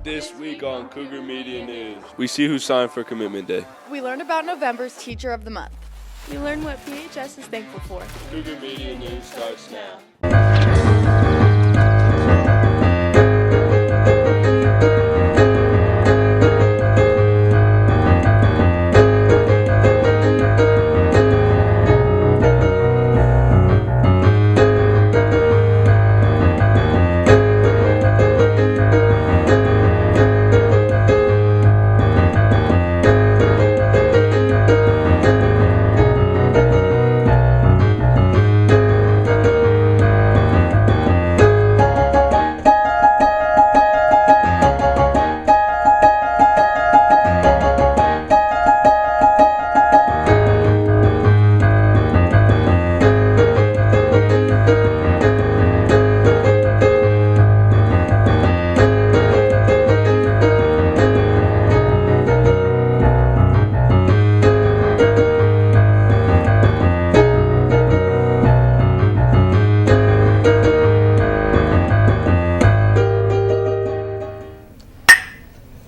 This week on Cougar Media News, we see who signed for Commitment Day. We learned about November's Teacher of the Month. We learned what PHS is thankful for. Cougar Media News starts now.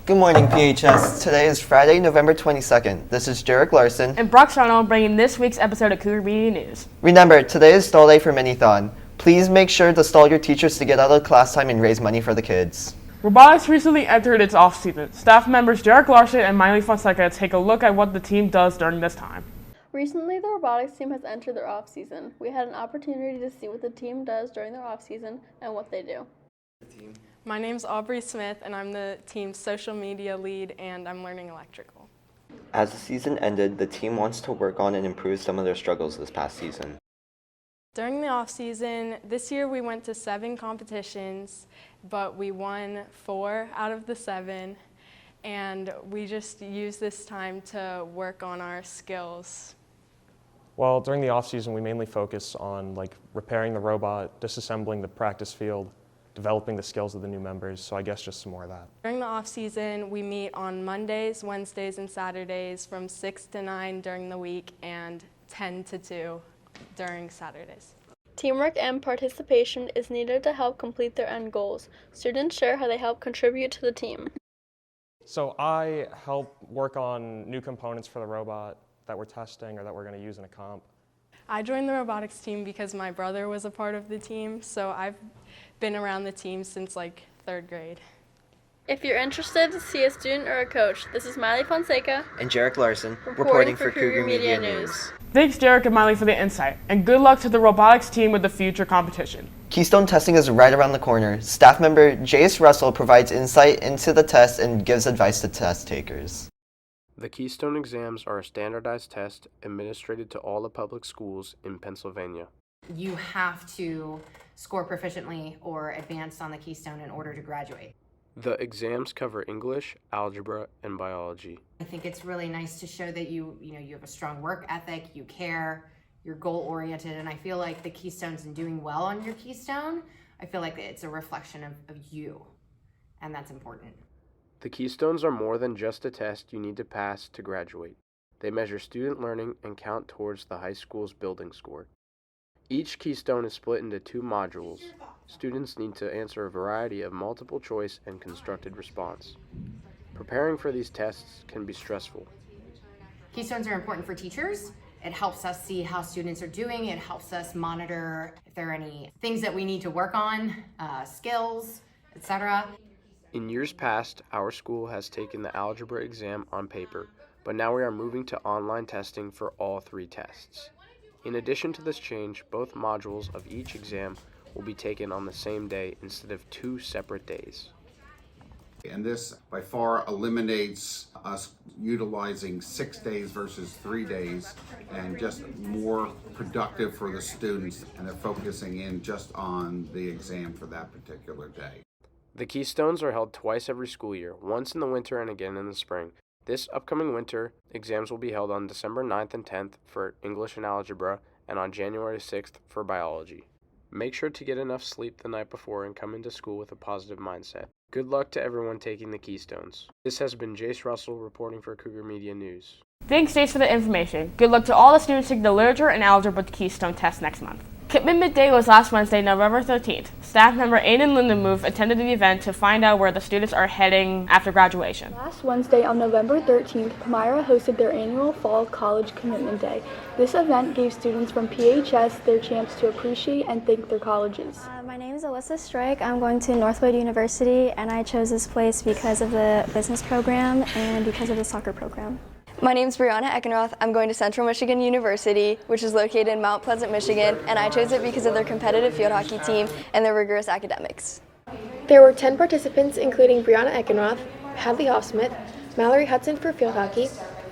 Good morning, PHS. Today is Friday, November 22nd. This is Jerrick, Larsen, and Arnold bringing this week's episode of Cougar Media News. Remember, today is stall day for Minithon. Please make sure to stall your teachers to get out of class time and raise money for the kids. Robotics recently entered its off-season. Staff members Jerrick, Larsen, and Minithon take a look at what the team does during this time. Recently, the robotics team has entered their off-season. We had an opportunity to see what the team does during their off-season and what they do. My name's Aubrey Smith, and I'm the team's social media lead, and I'm learning electrical. As the season ended, the team wants to work on and improve some of their struggles this past season. During the off-season, this year we went to 7 competitions, but we won 4 out of the 7, and we just used this time to work on our skills. Well, during the off-season, we mainly focus on repairing the robot, disassembling the practice field, developing the skills of the new members, so I guess just some more of that. During the off-season, we meet on Mondays, Wednesdays, and Saturdays from 6 to 9 during the week and 10 to 2 during Saturdays. Teamwork and participation is needed to help complete their end goals. Students share how they help contribute to the team. So I help work on new components for the robot that we're testing or that we're going to use in a comp. I joined the robotics team because my brother was a part of the team, so I've been around the team since 3rd grade. If you're interested to see a student or a coach, this is Miley Fonseca and Jerrick Larsen reporting for Cougar Media News. Thanks, Jerrick and Miley, for the insight, and good luck to the robotics team with the future competition. Keystone testing is right around the corner. Staff member Jace Russell provides insight into the test and gives advice to test takers. The Keystone Exams are a standardized test administered to all the public schools in Pennsylvania. You have to score proficiently or advanced on the Keystone in order to graduate. The exams cover English, algebra, and biology. I think it's really nice to show that you have a strong work ethic, you care, you're goal-oriented, and I feel like the Keystones and doing well on your Keystone, I feel like it's a reflection of you, and that's important. The Keystones are more than just a test you need to pass to graduate. They measure student learning and count towards the high school's building score. Each Keystone is split into 2 modules. Students need to answer a variety of multiple choice and constructed response. Preparing for these tests can be stressful. Keystones are important for teachers. It helps us see how students are doing. It helps us monitor if there are any things that we need to work on, skills, etc. In years past, our school has taken the algebra exam on paper, but now we are moving to online testing for all 3 tests. In addition to this change, both modules of each exam will be taken on the same day instead of 2 separate days. And this by far eliminates us utilizing 6 days versus 3 days, and just more productive for the students, and they're focusing in just on the exam for that particular day. The Keystones are held twice every school year, once in the winter and again in the spring. This upcoming winter, exams will be held on December 9th and 10th for English and algebra, and on January 6th for biology. Make sure to get enough sleep the night before and come into school with a positive mindset. Good luck to everyone taking the Keystones. This has been Jace Russell reporting for Cougar Media News. Thanks, Jace, for the information. Good luck to all the students taking the literature and algebra Keystone test next month. Commitment Day was last Wednesday, November 13th. Staff member Aiden attended the event to find out where the students are heading after graduation. Last Wednesday on November 13th, Palmyra hosted their annual Fall College Commitment Day. This event gave students from PHS their chance to appreciate and thank their colleges. My name is Alyssa Strike. I'm going to Northwood University, and I chose this place because of the business program and because of the soccer program. My name is Brianna Eckenroth. I'm going to Central Michigan University, which is located in Mount Pleasant, Michigan, and I chose it because of their competitive field hockey team and their rigorous academics. There were 10 participants, including Brianna Eckenroth, Hadley Hoffsmith, Mallory Hudson for field hockey,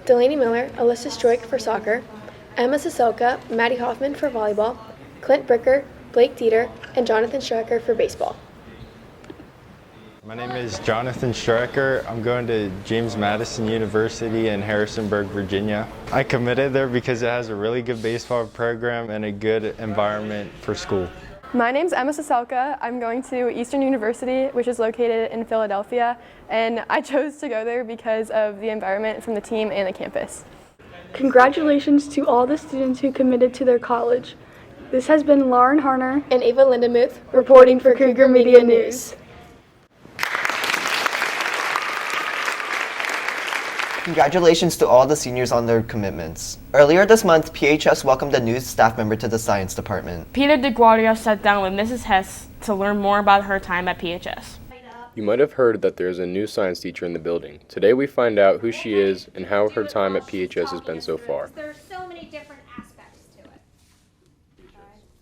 Delaney Miller, Alyssa Stroik for soccer, Emma Siselka, Maddie Hoffman for volleyball, Clint Bricker, Blake Dieter, and Jonathan Strecker for baseball. My name is Jonathan Strecker. I'm going to James Madison University in Harrisonburg, Virginia. I committed there because it has a really good baseball program and a good environment for school. My name's Emma Siselka. I'm going to Eastern University, which is located in Philadelphia, and I chose to go there because of the environment from the team and the campus. Congratulations to all the students who committed to their college. This has been Lauren Harner and Ava Lindemuth reporting for Cougar Media News. Congratulations to all the seniors on their commitments. Earlier this month, PHS welcomed a new staff member to the science department. Peter DeGuardia sat down with Mrs. Hess to learn more about her time at PHS. You might have heard that there's a new science teacher in the building. Today we find out who she is and how her time at PHS has been so far. There's so many different aspects to it.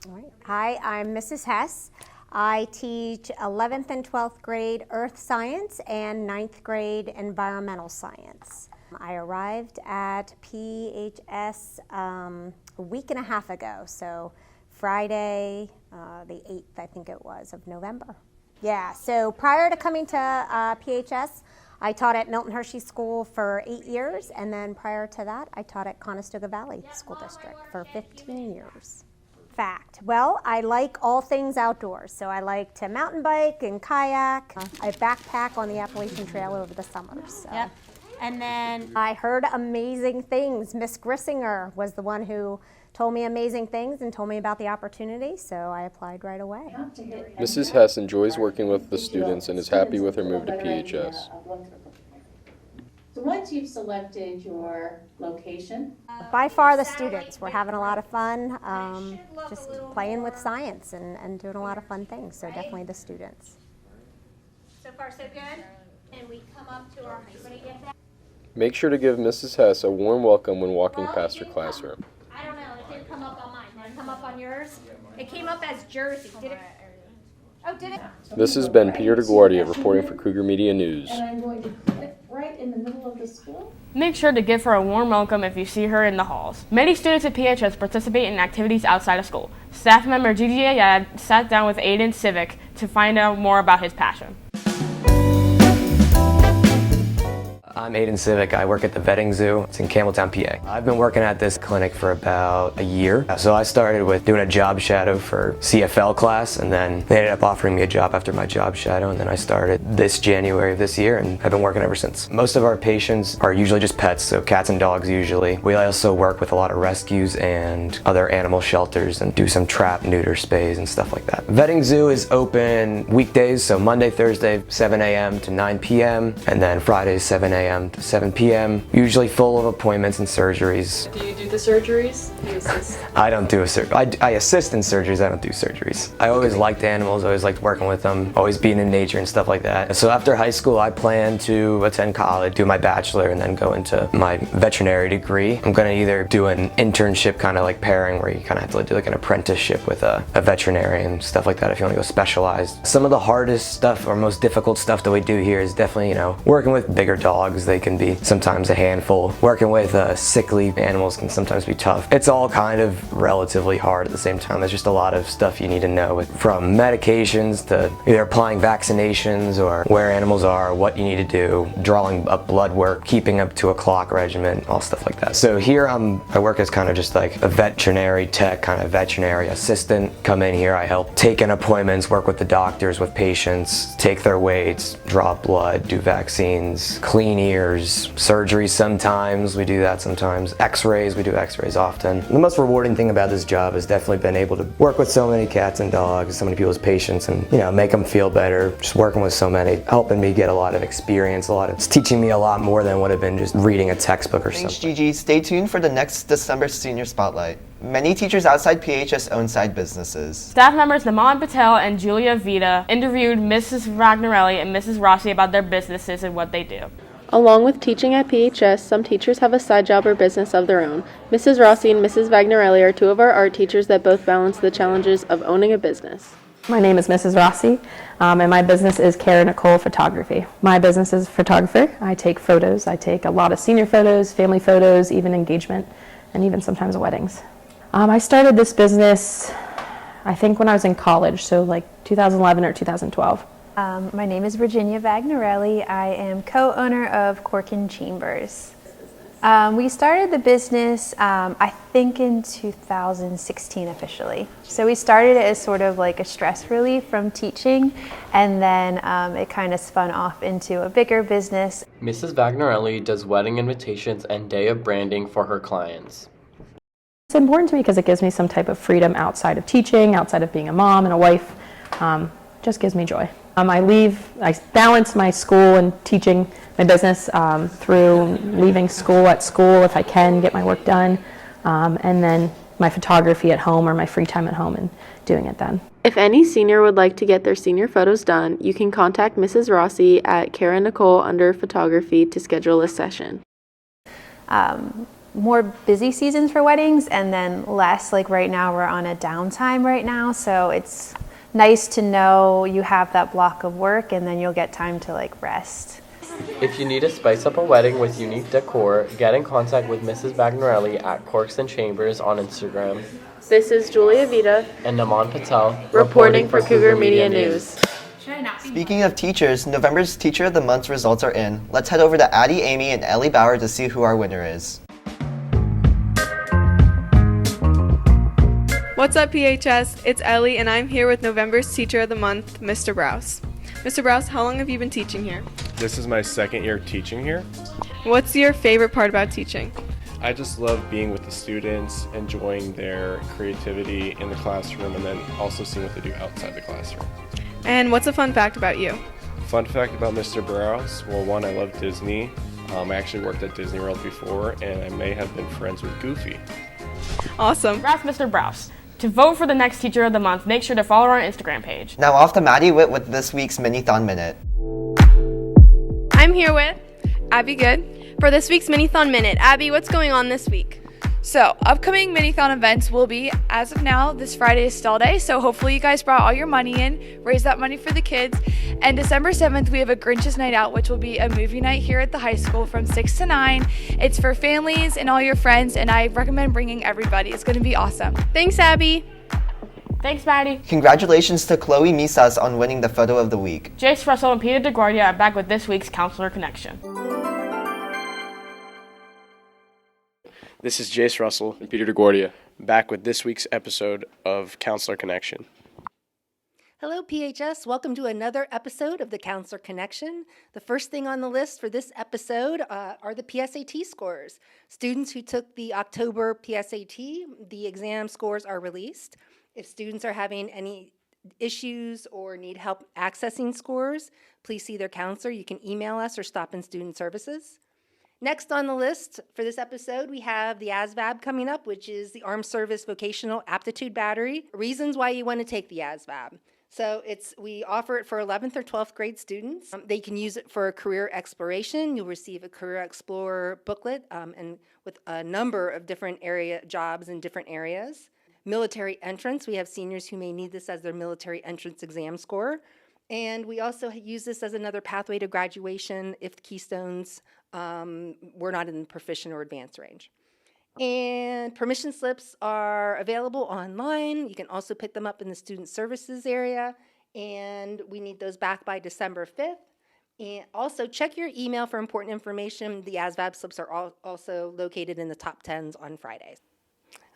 All right. Hi, I'm Mrs. Hess. I teach 11th and 12th grade earth science and 9th grade environmental science. I arrived at PHS a week and a half ago, so Friday the 8th, I think it was, of November. Yeah, so prior to coming to PHS, I taught at Milton Hershey School for 8 years, and then prior to that, I taught at Conestoga Valley School District for 15 years. Fact. Well, I like all things outdoors, so I like to mountain bike and kayak. I backpack on the Appalachian Trail over the summers. So. Yep. And then I heard amazing things. Miss Grissinger was the one who told me amazing things and told me about the opportunity, so I applied right away. Mrs. Hess enjoys working with the students and is happy with her move to PHS. So once you've selected your location? By far the students. We're having a lot of fun, just playing with science and doing a lot of fun things, so definitely the students. So far so good? And we come up to our high school. Make sure to give Mrs. Hess a warm welcome when walking past her classroom. I don't know, it didn't come up on mine. Did it come up on yours? It came up as Jersey. Did it? Oh, did it? This has been Peter DeGuardia reporting for Cougar Media News. And I'm going to put it right in the middle of the school. Make sure to give her a warm welcome if you see her in the halls. Many students at PHS participate in activities outside of school. Staff member Gigi Ayad sat down with Aiden Civic to find out more about his passion. I'm Aiden Civic. I work at the Vetting Zoo. It's in Campbelltown, PA. I've been working at this clinic for about a year. So I started with doing a job shadow for CFL class, and then they ended up offering me a job after my job shadow, and then I started this January of this year, and I've been working ever since. Most of our patients are usually just pets, so cats and dogs usually. We also work with a lot of rescues and other animal shelters and do some trap, neuter, spays, and stuff like that. Vetting Zoo is open weekdays, so Monday, Thursday, 7 a.m. to 9 p.m., and then Fridays, 7 a.m. to 7 p.m. Usually full of appointments and surgeries. Do you do the surgeries? Do you assist? I don't do a surgery. I assist in surgeries, I don't do surgeries. I always liked animals, always liked working with them, always being in nature and stuff like that. So after high school, I plan to attend college, do my bachelor, and then go into my veterinary degree. I'm gonna either do an internship, kind of like pairing, where you kind of have to do like an apprenticeship with a veterinarian, stuff like that if you want to go specialized. Some of the hardest stuff or most difficult stuff that we do here is definitely, you know, working with bigger dogs. They can be sometimes a handful. Working with sickly animals can sometimes be tough. It's all kind of relatively hard at the same time. There's just a lot of stuff you need to know, from medications to either applying vaccinations or where animals are, what you need to do, drawing up blood work, keeping up to a clock regimen, all stuff like that. So here I work as kind of just like a veterinary tech, kind of veterinary assistant. Come in here, I help take in appointments, work with the doctors, with patients, take their weights, draw blood, do vaccines, clean veneers, surgeries sometimes, we do that sometimes. X-rays, we do X-rays often. The most rewarding thing about this job has definitely been able to work with so many cats and dogs, so many people's patients, and make them feel better. Just working with so many, helping me get a lot of experience, it's teaching me a lot more than would have been just reading a textbook or Thanks, something. Gigi. Stay tuned for the next December Senior Spotlight. Many teachers outside PHS own side businesses. Staff members Naman Patel and Julia Vita interviewed Mrs. Vagnarelli and Mrs. Rossi about their businesses and what they do. Along with teaching at PHS, some teachers have a side job or business of their own. Mrs. Rossi and Mrs. Vagnarelli are two of our art teachers that both balance the challenges of owning a business. My name is Mrs. Rossi, and my business is Kara Nicole Photography. My business is photographer. I take photos. I take a lot of senior photos, family photos, even engagement, and even sometimes weddings. I started this business, I think when I was in college, so like 2011 or 2012. My name is Virginia Vagnarelli. I am co-owner of Corkin Chambers. We started the business, I think in 2016 officially. So we started it as sort of like a stress relief from teaching, and then it kind of spun off into a bigger business. Mrs. Vagnarelli does wedding invitations and day of branding for her clients. It's important to me because it gives me some type of freedom outside of teaching, outside of being a mom and a wife. Just gives me joy. I balance my school and teaching my business through leaving school at school if I can, get my work done, and then my photography at home or my free time at home and doing it then. If any senior would like to get their senior photos done, you can contact Mrs. Rossi at Kara Nicole under photography to schedule a session. More busy seasons for weddings, and then less, like right now we're on a downtime right now, so it's nice to know you have that block of work and then you'll get time to like rest. If you need to spice up a wedding with unique decor, get in contact with Mrs. Vagnarelli at Corks and Chambers on Instagram. This is Julia Vita and Naman Patel reporting for Cougar Media News. Speaking of teachers, November's Teacher of the Month results are in. Let's head over to Addie, Amy, and Ellie Bauer to see who our winner is. What's up, PHS? It's Ellie, and I'm here with November's Teacher of the Month, Mr. Browse. Mr. Browse, how long have you been teaching here? This is my second year teaching here. What's your favorite part about teaching? I just love being with the students, enjoying their creativity in the classroom, and then also seeing what they do outside the classroom. And what's a fun fact about you? Fun fact about Mr. Browse, well, one, I love Disney. I actually worked at Disney World before, and I may have been friends with Goofy. Awesome. Congrats, Mr. Browse. To vote for the next Teacher of the Month, make sure to follow our Instagram page. Now off to Maddie Witt with this week's Minithon Minute. I'm here with Abby Good for this week's Minithon Minute. Abby, what's going on this week? So, upcoming Minithon events will be, as of now, this Friday is Stall Day, so hopefully you guys brought all your money in, raise that money for the kids. And December 7th, we have a Grinch's Night Out, which will be a movie night here at the high school from 6 to 9. It's for families and all your friends, and I recommend bringing everybody. It's going to be awesome. Thanks, Abby. Thanks, Maddie. Congratulations to Chloe Misas on winning the Photo of the Week. Jace Russell and Peter DeGuardia are back with this week's Counselor Connection. This is Jace Russell and Peter DeGuardia, back with this week's episode of Counselor Connection. Hello, PHS. Welcome to another episode of the Counselor Connection. The first thing on the list for this episode are the PSAT scores. Students who took the October PSAT, the exam scores are released. If students are having any issues or need help accessing scores, please see their counselor. You can email us or stop in student services. Next on the list for this episode, we have the ASVAB coming up, which is the Armed Service Vocational Aptitude Battery. Reasons why you want to take the ASVAB. So we offer it for 11th or 12th grade students. They can use it for career exploration. You'll receive a Career Explorer booklet and with a number of different jobs in different areas. Military entrance, we have seniors who may need this as their military entrance exam score. And we also use this as another pathway to graduation if the Keystones were not in the proficient or advanced range. And permission slips are available online. You can also pick them up in the student services area. And we need those back by December 5th. And also check your email for important information. The ASVAB slips are also located in the top 10s on Fridays.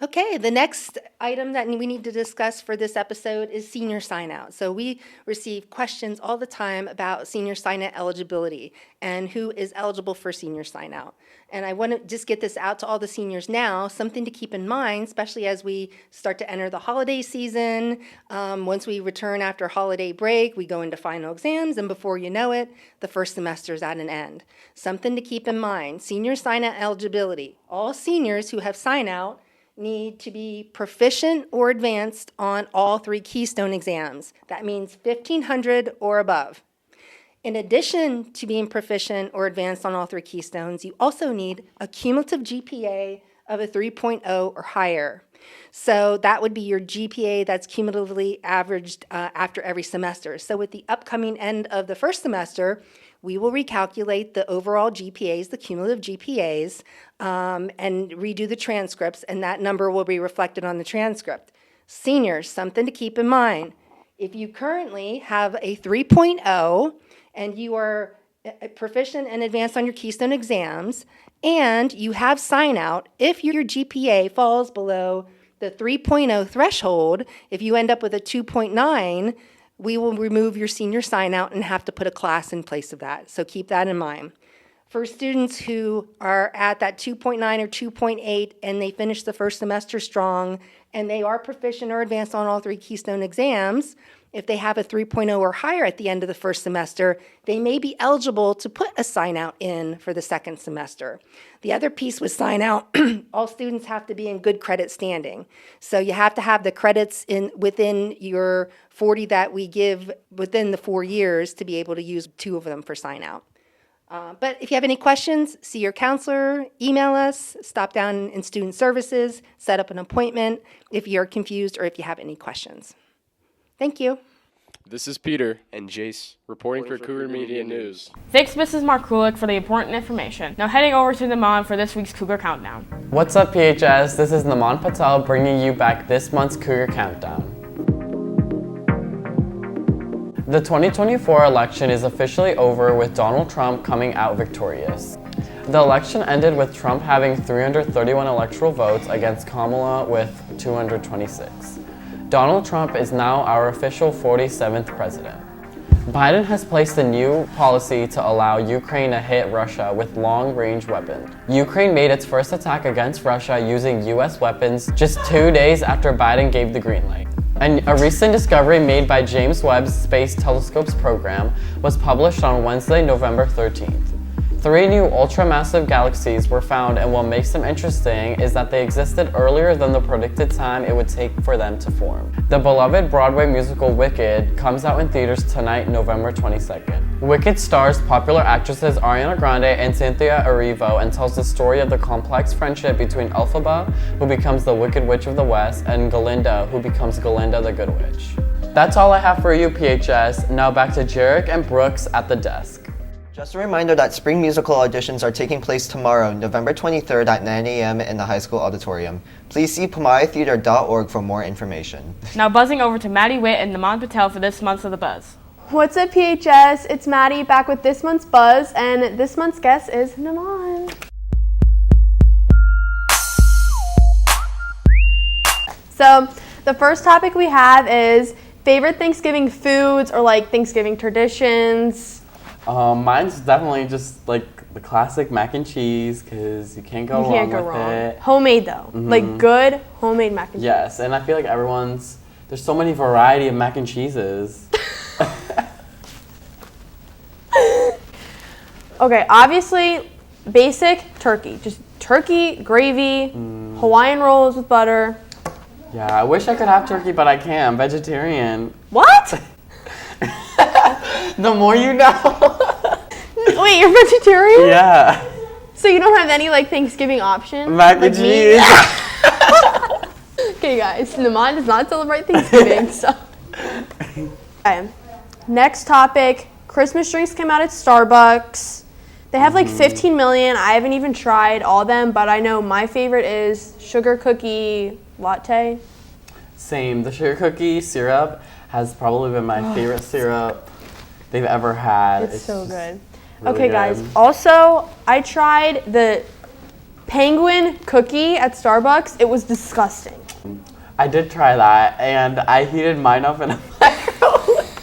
Okay, the next item that we need to discuss for this episode is senior sign out. So we receive questions all the time about senior sign out eligibility and who is eligible for senior sign out. And I want to just get this out to all the seniors now, something to keep in mind, especially as we start to enter the holiday season. Once we return after holiday break, we go into final exams, and before you know it, the first semester is at an end. Something to keep in mind, senior sign out eligibility. All seniors who have sign out need to be proficient or advanced on all 3 Keystone exams. That means 1,500 or above. In addition to being proficient or advanced on all 3 Keystones, you also need a cumulative GPA of a 3.0 or higher. So that would be your GPA that's cumulatively averaged after every semester. So with the upcoming end of the first semester, we will recalculate the overall GPAs, the cumulative GPAs, and redo the transcripts, and that number will be reflected on the transcript. Seniors, something to keep in mind. If you currently have a 3.0 and you are proficient and advanced on your Keystone exams, and you have sign out, if your GPA falls below the 3.0 threshold, if you end up with a 2.9, we will remove your senior sign out and have to put a class in place of that. So keep that in mind. For students who are at that 2.9 or 2.8 and they finish the first semester strong and they are proficient or advanced on all 3 Keystone exams, if they have a 3.0 or higher at the end of the first semester, they may be eligible to put a sign out in for the second semester. The other piece with sign out, all students have to be in good credit standing. So you have to have the credits within your 40 that we give within the 4 years to be able to use 2 of them for sign out. But if you have any questions, see your counselor, email us, stop down in student services, set up an appointment if you're confused or if you have any questions. Thank you. This is Peter and Jace reporting for Cougar Media News. Thanks, Mrs. Markulik, for the important information. Now heading over to Naman for this week's Cougar Countdown. What's up, PHS? This is Naman Patel bringing you back this month's Cougar Countdown. The 2024 election is officially over with Donald Trump coming out victorious. The election ended with Trump having 331 electoral votes against Kamala with 226. Donald Trump is now our official 47th president. Biden has placed a new policy to allow Ukraine to hit Russia with long-range weapons. Ukraine made its first attack against Russia using US weapons just 2 days after Biden gave the green light. And a recent discovery made by James Webb's Space Telescope's program was published on Wednesday, November 13th. 3 new ultramassive galaxies were found, and what makes them interesting is that they existed earlier than the predicted time it would take for them to form. The beloved Broadway musical Wicked comes out in theaters tonight, November 22nd. Wicked stars popular actresses Ariana Grande and Cynthia Erivo and tells the story of the complex friendship between Elphaba, who becomes the Wicked Witch of the West, and Galinda, who becomes Galinda the Good Witch. That's all I have for you, PHS. Now back to Jerrick and Brooks at the desk. Just a reminder that spring musical auditions are taking place tomorrow, November 23rd at 9 a.m. in the high school auditorium. Please see palmyratheater.org for more information. Now buzzing over to Maddie Witt and Naman Patel for this month's of the Buzz. What's up, PHS? It's Maddie back with this month's Buzz, and this month's guest is Naman. So the first topic we have is favorite Thanksgiving foods or like Thanksgiving traditions. Mine's definitely just like the classic mac and cheese because you can't go wrong with it. Homemade though, like good homemade mac and cheese. Yes, and I feel like there's so many variety of mac and cheeses. Okay, obviously basic turkey, just turkey, gravy, Hawaiian rolls with butter. Yeah, I wish I could have turkey, but I can't. I'm vegetarian. What? The more you know. Wait, you're vegetarian? Yeah. So you don't have any like Thanksgiving options? Mac and cheese. Okay, guys, Naman does not celebrate Thanksgiving, so. Okay. Next topic, Christmas drinks came out at Starbucks. They have like 15 million. I haven't even tried all of them, but I know my favorite is sugar cookie latte. Same. The sugar cookie syrup has probably been my favorite syrup they've ever had. It's so good. Really okay, good. guys. Also, I tried the penguin cookie at Starbucks. It was disgusting. I did try that, and I heated mine up in a microwave.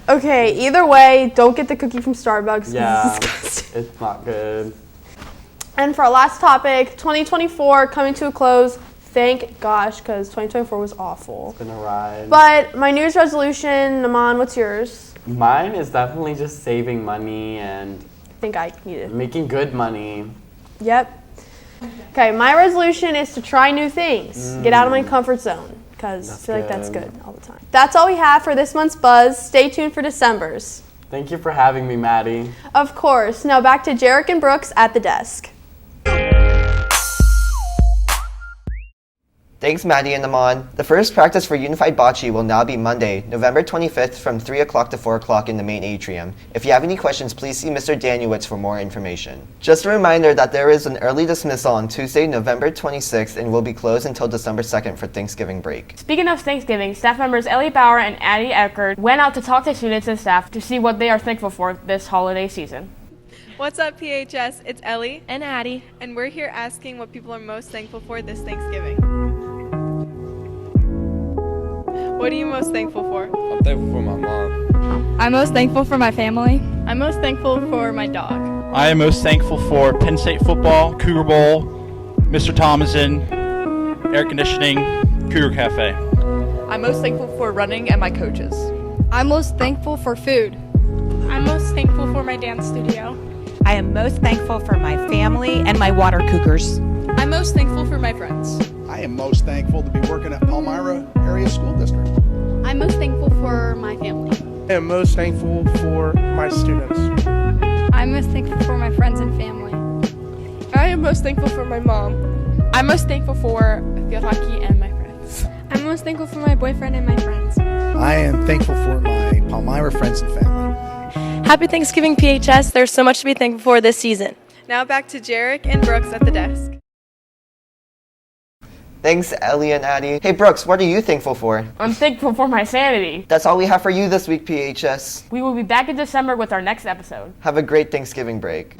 Okay, either way, don't get the cookie from Starbucks 'cause Yeah, it's disgusting. it's not good. And for our last topic, 2024 coming to a close. Thank gosh, because 2024 was awful. It's been a ride. But my New Year's resolution, Naman, what's yours? Mine is definitely just saving money and I think I need it. making good money. Yep. Okay, my resolution is to try new things. Get out of my comfort zone, because I feel like that's good all the time. That's all we have for this month's Buzz. Stay tuned for December's. Thank you for having me, Maddie. Of course. Now back to Jerrick and Brooks at the desk. Thanks, Maddie and Naman. The first practice for Unified Bocce will now be Monday, November 25th from 3 o'clock to 4 o'clock in the main atrium. If you have any questions, please see Mr. Daniewicz for more information. Just a reminder that there is an early dismissal on Tuesday, November 26th and will be closed until December 2nd for Thanksgiving break. Speaking of Thanksgiving, staff members Ellie Bauer and Addie Eckert went out to talk to students and staff to see what they are thankful for this holiday season. What's up, PHS? It's Ellie and Addie, and we're here asking what people are most thankful for this Thanksgiving. What are you most thankful for? I'm thankful for my mom. I'm most thankful for my family. I'm most thankful for my dog. I am most thankful for Penn State football, Cougar Bowl, Mr. Thomason, air conditioning, Cougar Cafe. I'm most thankful for running and my coaches. I'm most thankful for food. I'm most thankful for my dance studio. I am most thankful for my family and my water cougars. I'm most thankful for my friends. I am most thankful to be working at Palmyra Area School District. I'm most thankful for my family. I am most thankful for my students. I'm most thankful for my friends and family. I am most thankful for my mom. I'm most thankful for field hockey and my friends. I'm most thankful for my boyfriend and my friends. I am thankful for my Palmyra friends and family. Happy Thanksgiving, PHS. There's so much to be thankful for this season. Now back to Jerrick and Brooks at the desk. Thanks, Ellie and Addie. Hey, Brooks, what are you thankful for? I'm thankful for my sanity. That's all we have for you this week, PHS. We will be back in December with our next episode. Have a great Thanksgiving break.